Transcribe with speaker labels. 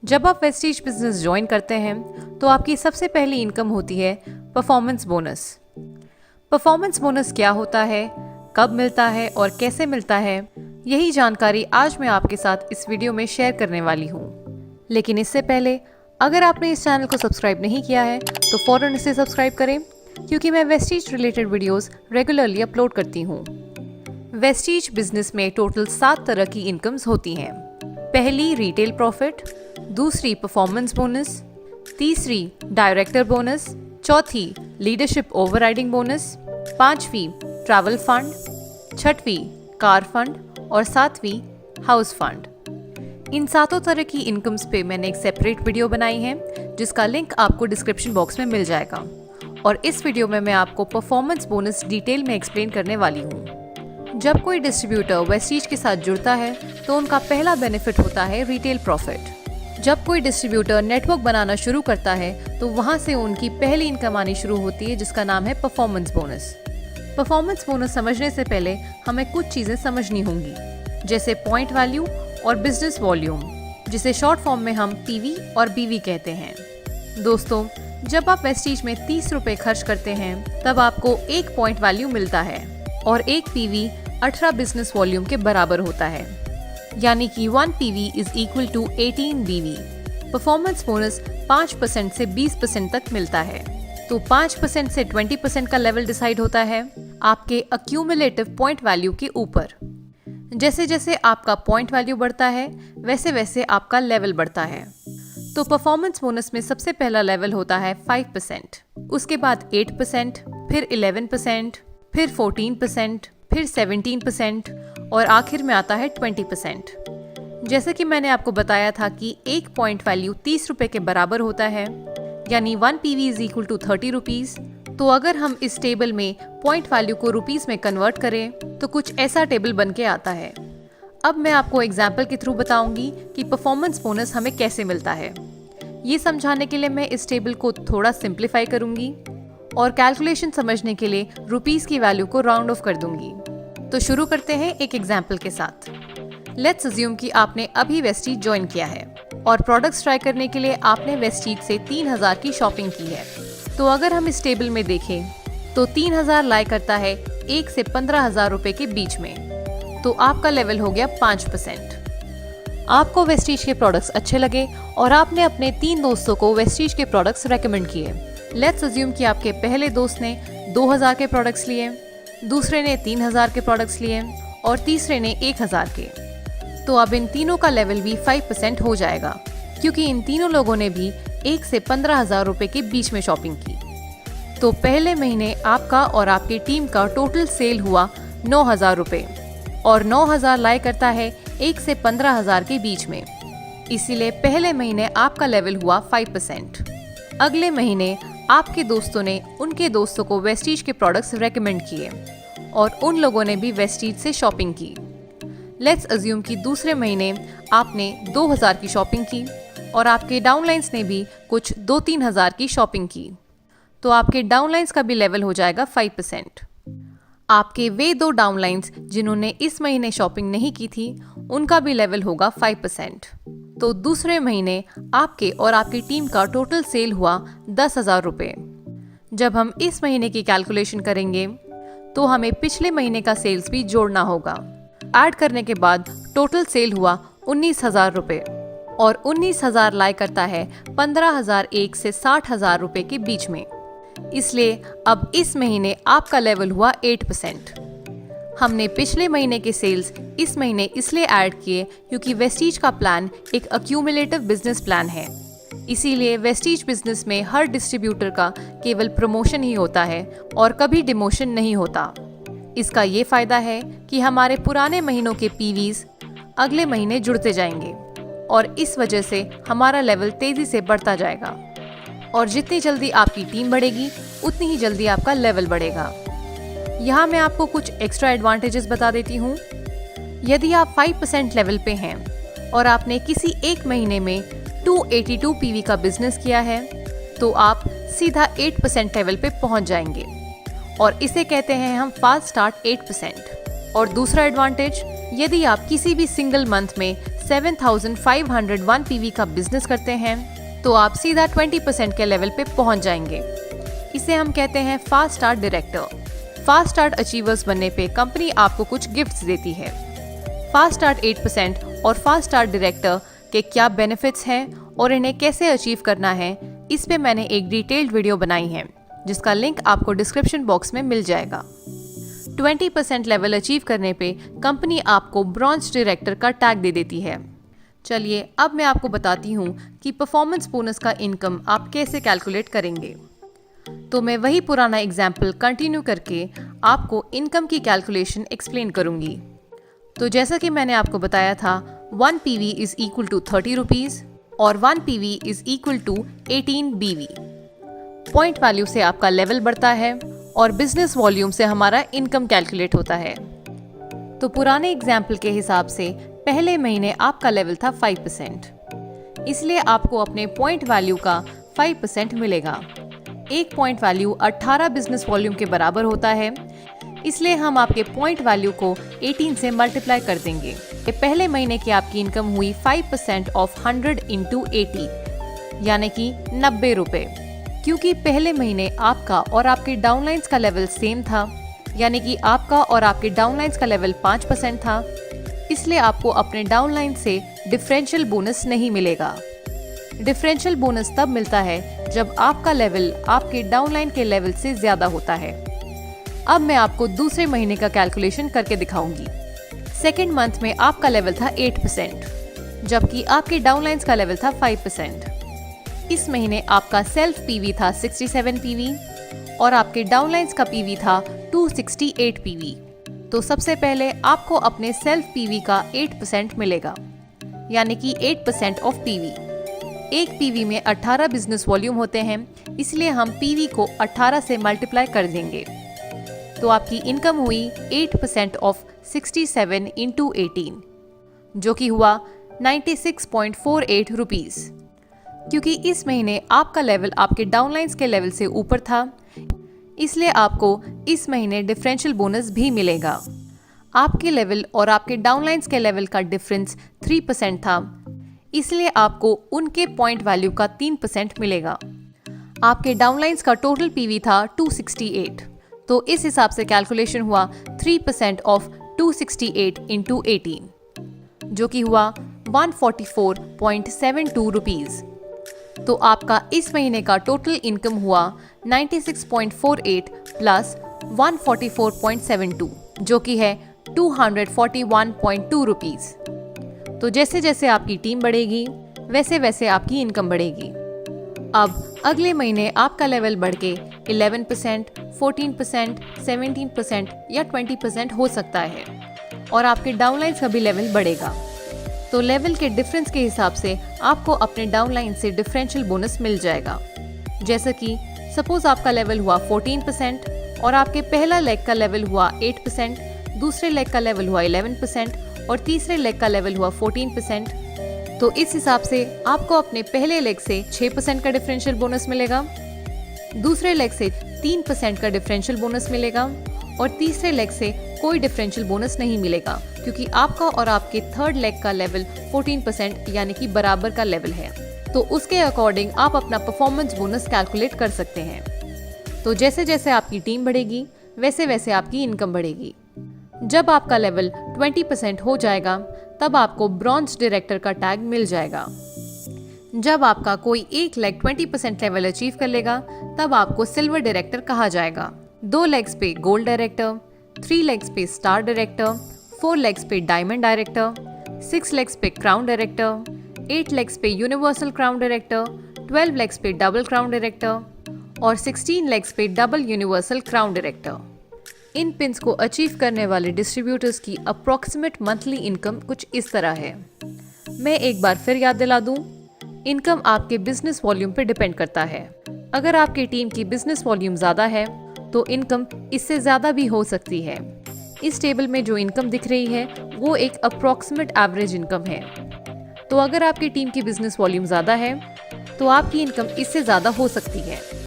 Speaker 1: जब आप Vestige business join करते हैं तो आपकी सबसे पहली इनकम होती है परफॉर्मेंस बोनस। परफॉर्मेंस बोनस क्या होता है, कब मिलता है और कैसे मिलता है, यही जानकारी आज मैं आपके साथ इस वीडियो में शेयर करने वाली हूँ। लेकिन इससे पहले अगर आपने इस चैनल को सब्सक्राइब नहीं किया है तो फौरन इसे सब्सक्राइब करें, क्योंकि मैं Vestige related videos regularly upload करती हूँ। वेस्टीज बिजनेस में टोटल 7 तरह की इनकम्स होती हैं। पहली रिटेल प्रॉफिट, दूसरी परफॉर्मेंस बोनस, तीसरी डायरेक्टर बोनस, चौथी लीडरशिप ओवरराइडिंग बोनस, पांचवी ट्रैवल फंड, छठवीं कार फंड और सातवीं हाउस फंड। इन सातों तरह की इनकम्स पे मैंने एक सेपरेट वीडियो बनाई है जिसका लिंक आपको डिस्क्रिप्शन बॉक्स में मिल जाएगा। और इस वीडियो में मैं आपको परफॉर्मेंस बोनस डिटेल में एक्सप्लेन करने वाली हूँ। जब कोई डिस्ट्रीब्यूटर वेस्टीज के साथ जुड़ता है तो उनका पहला बेनिफिट होता है रिटेल प्रॉफिट। जब कोई डिस्ट्रीब्यूटर नेटवर्क बनाना शुरू करता है तो वहां से उनकी पहली इनकम आनी शुरू होती है, जिसका नाम है परफॉर्मेंस बोनस। परफॉर्मेंस बोनस समझने से पहले हमें कुछ चीजें समझनी होंगी, जैसे पॉइंट वैल्यू और बिजनेस वॉल्यूम, जिसे शॉर्ट फॉर्म में हम पीवी और बीवी कहते हैं। दोस्तों, जब आप वेस्टीज में 30 रुपए खर्च करते हैं तब आपको 1 पॉइंट वैल्यू मिलता है और 1 पीवी 18 बिजनेस वॉल्यूम के बराबर होता है, यानी कि 1 पीवी इज इक्वल टू 18 बीवी। परफॉर्मेंस बोनस 5% से 20% तक मिलता है। तो 5% से 20% का लेवल डिसाइड होता है आपके अक्यूमुलेटिव पॉइंट वैल्यू के ऊपर। जैसे जैसे आपका पॉइंट वैल्यू बढ़ता है वैसे वैसे आपका लेवल बढ़ता है। तो परफॉर्मेंस बोनस में सबसे पहला लेवल होता है 5%, उसके बाद 8%, फिर 11%, फिर 14%, फिर 17% और आखिर में आता है 20%। जैसे कि मैंने आपको बताया था कि 1 पॉइंट वैल्यू 30 रुपए के बराबर होता है, यानी 1 PV is equal to 30 rupees. तो अगर हम इस टेबल में पॉइंट वैल्यू को रुपीस में कन्वर्ट करें तो कुछ ऐसा टेबल बन के आता है। अब मैं आपको एग्जाम्पल के थ्रू बताऊंगी कि परफॉर्मेंस बोनस हमें कैसे मिलता है। ये समझाने के लिए मैं इस टेबल को थोड़ा सिंप्लीफाई करूंगी और कैलकुलेशन समझने के लिए रुपीस की वैल्यू को राउंड ऑफ कर दूंगी। तो शुरू करते हैं एक एग्जाम्पल के साथ। लेट्स अज्यूम कि आपने अभी वेस्टीज ज्वाइन किया है और प्रोडक्ट्स ट्राई करने के लिए आपने वेस्टीज से 3000 की शॉपिंग की है। तो अगर हम इस टेबल में देखें तो 3000 लाई करता है 1 से 15,000 रुपए के बीच में। तो आपका लेवल हो गया 5%। आपको वेस्टीज के प्रोडक्ट्स अच्छे लगे और आपने अपने 3 दोस्तों को वेस्टीज के प्रोडक्ट्स रेकमेंड किए। लेट्स अज्यूम कि आपके पहले दोस्त ने 2000 के प्रोडक्ट्स लिए, दूसरे ने 3000 के प्रोडक्ट्स लिए और तीसरे ने 1000 के। तो अब इन तीनों का लेवल भी 5% हो जाएगा, क्योंकि इन तीनों लोगों ने भी 1 से 15,000 रुपए के बीच में शॉपिंग की। तो पहले महीने आपका और आपकी टीम का टोटल सेल हुआ 9,000 रुपए और 9,000 लाई करता है 1 से 15,000 के बीच में। इसीलिए पहले महीने आपका लेवल हुआ 5%। अगले महीने आपके दोस्तों ने उनके दोस्तों को वेस्टीज के प्रोडक्ट्स रेकमेंड किए और उन लोगों ने भी वेस्टीज से शॉपिंग की। लेट्स अज्यूम कि दूसरे महीने आपने 2000 की शॉपिंग की और आपके डाउनलाइंस ने भी कुछ 2-3 हज़ार की शॉपिंग की। तो आपके डाउनलाइंस का भी लेवल हो जाएगा 5%। आपके वे 2 डाउनलाइंस जिन्होंने इस महीने शॉपिंग नहीं की थी उनका भी लेवल होगा 5%। तो दूसरे महीने आपके और आपकी टीम का टोटल सेल हुआ 10,000 रुपए। जब हम इस महीने की कैलकुलेशन करेंगे तो हमें पिछले महीने का सेल्स भी जोड़ना होगा। ऐड करने के बाद टोटल सेल हुआ 19,000 रुपए और 19,000 लाई करता है 15,001 से 60,000 रुपए के बीच में। इसलिए अब इस महीने आपका लेवल हुआ 8%। हमने पिछले महीने के सेल्स इस महीने इसलिए ऐड किए क्योंकि वेस्टीज का प्लान एक अक्यूमुलेटिव बिजनेस प्लान है। इसीलिए वेस्टीज बिजनेस में हर डिस्ट्रीब्यूटर का केवल प्रमोशन ही होता है और कभी डिमोशन नहीं होता। इसका ये फायदा है कि हमारे पुराने महीनों के पीवीज अगले महीने जुड़ते जाएंगे और इस वजह से हमारा लेवल तेजी से बढ़ता जाएगा। और जितनी जल्दी आपकी टीम बढ़ेगी उतनी ही जल्दी आपका लेवल बढ़ेगा। यहाँ मैं आपको कुछ एक्स्ट्रा एडवांटेजेस बता देती हूँ। यदि आप 5% लेवल पे हैं और आपने किसी एक महीने में 282 पीवी का बिजनेस किया है तो आप सीधा 8% लेवल पे पहुँच जाएंगे और इसे कहते हैं हम फास्ट स्टार्ट 8%। और दूसरा एडवांटेज, यदि आप किसी भी सिंगल मंथ में 7,501 पीवी का बिजनेस करते हैं तो आप सीधा 20% के लेवल पे पहुंच जाएंगे। इसे हम कहते हैं fast start director. Fast start achievers बनने पे कंपनी आपको कुछ गिफ्ट्स देती है। फास्ट स्टार्ट 8% और फास्ट स्टार्ट डायरेक्टर के क्या बेनिफिट्स हैं और इन्हें कैसे अचीव करना है, इस पे मैंने एक डिटेल्ड वीडियो बनाई है जिसका लिंक आपको डिस्क्रिप्शन बॉक्स में मिल जाएगा। 20% लेवल अचीव करने पे कंपनी आपको ब्रॉन्ज डायरेक्टर का टैग दे देती है। चलिए अब मैं आपको बताती हूँ कि परफॉर्मेंस बोनस का इनकम आप कैसे कैलकुलेट करेंगे। तो मैं वही पुराना एग्जाम्पल कंटिन्यू करके आपको इनकम की कैलकुलेशन एक्सप्लेन करूँगी। तो जैसा कि मैंने आपको बताया था, 1 PV is equal to 30 rupees और 1 PV is equal to 18 BV। Point value से आपका लेवल बढ़ता है और बिजनेस वॉल्यूम से हमारा इनकम कैलकुलेट होता है। तो पुराने एग्जाम्पल के हिसाब से पहले महीने आपका लेवल था 5%, इसलिए आपको अपने पॉइंट वैल्यू का 5% मिलेगा। एक पॉइंट वैल्यू 18 बिजनेस वॉल्यूम के बराबर होता है, इसलिए हम आपके पॉइंट वैल्यू को 18 से मल्टीप्लाई कर देंगे। पहले महीने की आपकी इनकम हुई 5% ऑफ 100 इंटू 80 यानी कि 90 रुपए। क्योंकि पहले महीने आपका और आपके डाउनलाइंस का लेवल सेम था, यानी कि आपका और आपके डाउनलाइंस का लेवल 5% था, इसलिए आपको अपने डाउनलाइन से डिफरेंशियल बोनस नहीं मिलेगा। डिफरेंशियल बोनस तब मिलता है जब आपका लेवल आपके डाउनलाइन के लेवल से ज्यादा होता है। अब मैं आपको दूसरे महीने का कैलकुलेशन करके दिखाऊंगी। सेकेंड मंथ में आपका लेवल था 8%, जबकि आपके डाउनलाइंस का लेवल था 5%। इस महीने आपका सेल्फ पीवी था 67 पीवी और आपके डाउनलाइंस का पीवी था 268 पीवी। तो सबसे पहले आपको अपने सेल्फ पीवी का 8% मिलेगा, यानी कि 8% ऑफ पीवी। एक पीवी में 18 बिजनेस वॉल्यूम होते हैं, इसलिए हम पीवी को 18 से मल्टीप्लाई कर देंगे। तो आपकी इनकम हुई 8% ऑफ 67 इंटू 18, जो कि हुआ 96.48 रुपीज़। क्योंकि इस महीने आपका लेवल आपके डाउनलाइंस के लेवल से ऊपर था, इसलिए आपको इस महीने डिफरेंशियल बोनस भी मिलेगा। आपके लेवल और आपके डाउनलाइंस के लेवल का डिफरेंस 3% था, इसलिए आपको उनके पॉइंट वैल्यू का 3% मिलेगा। आपके डाउनलाइंस का टोटल पीवी था 268, तो इस हिसाब से कैलकुलेशन हुआ 3% ऑफ 268 इंटू 18, जो कि हुआ 144.72 रुपीज़। तो आपका इस महीने का टोटल इनकम हुआ 96.48 प्लस 144.72, जो कि है 241.2 रुपीज़। तो जैसे जैसे आपकी टीम बढ़ेगी वैसे वैसे आपकी इनकम बढ़ेगी। अब अगले महीने आपका लेवल बढ़ के 11%, 14%, 17% या 20% हो सकता है और आपके डाउनलाइंस का भी लेवल बढ़ेगा। तो लेवल के डिफरेंस के हिसाब से आपको अपने डाउनलाइन से डिफरेंशियल बोनस मिल जाएगा। जैसे कि सपोज आपका लेवल हुआ 14% और आपके पहला लेग का लेवल हुआ 8%, दूसरे लेग का लेवल हुआ 11% और तीसरे लेग का लेवल हुआ 14%। तो इस हिसाब से आपको अपने पहले लेग से 6% का डिफरेंशियल बोनस मिलेगा, दूसरे लेग से 3% का डिफरेंशियल बोनस मिलेगा और तीसरे लेग से कोई डिफरेंशियल बोनस नहीं मिलेगा, क्योंकि आपका और आपके थर्ड लेग का लेवल 14% यानी कि बराबर का लेवल है। तो उसके अकॉर्डिंग आप अपना परफॉर्मेंस बोनस कैलकुलेट कर सकते हैं। तो जैसे जैसे आपकी टीम बढ़ेगी वैसे वैसे आपकी इनकम बढ़ेगी। जब आपका लेवल 20% हो जाएगा तब आपको ब्रॉन्ज डायरेक्टर का टैग मिल जाएगा। जब आपका कोई एक लेग 20% लेवल अचीव कर लेगा तब आपको सिल्वर डायरेक्टर कहा जाएगा। 2 लेग्स पे गोल्ड डायरेक्टर, 3 लेग्स पे स्टार डायरेक्टर, 4 लेग्स पे डायमंड डायरेक्टर, 6 लेग्स पे क्राउन डायरेक्टर, 8 लेग्स पे यूनिवर्सल क्राउन डायरेक्टर, 12 लेग्स पे डबल क्राउन डायरेक्टर और 16 लेग्स पे डबल यूनिवर्सल क्राउन डायरेक्टर। इन पिन्स को अचीव करने वाले डिस्ट्रीब्यूटर्स की अप्रॉक्सीमेट मंथली इनकम कुछ इस तरह है। मैं एक बार फिर याद दिला दूं, इनकम आपके बिजनेस वॉल्यूम पर डिपेंड करता है। अगर आपकी टीम की बिजनेस वॉल्यूम ज़्यादा है तो इनकम इससे ज़्यादा भी हो सकती है। इस टेबल में जो इनकम दिख रही है वो एक अप्रॉक्सीमेट एवरेज इनकम है। तो अगर आपकी टीम की बिजनेस वॉल्यूम ज़्यादा है तो आपकी इनकम इससे ज़्यादा हो सकती है।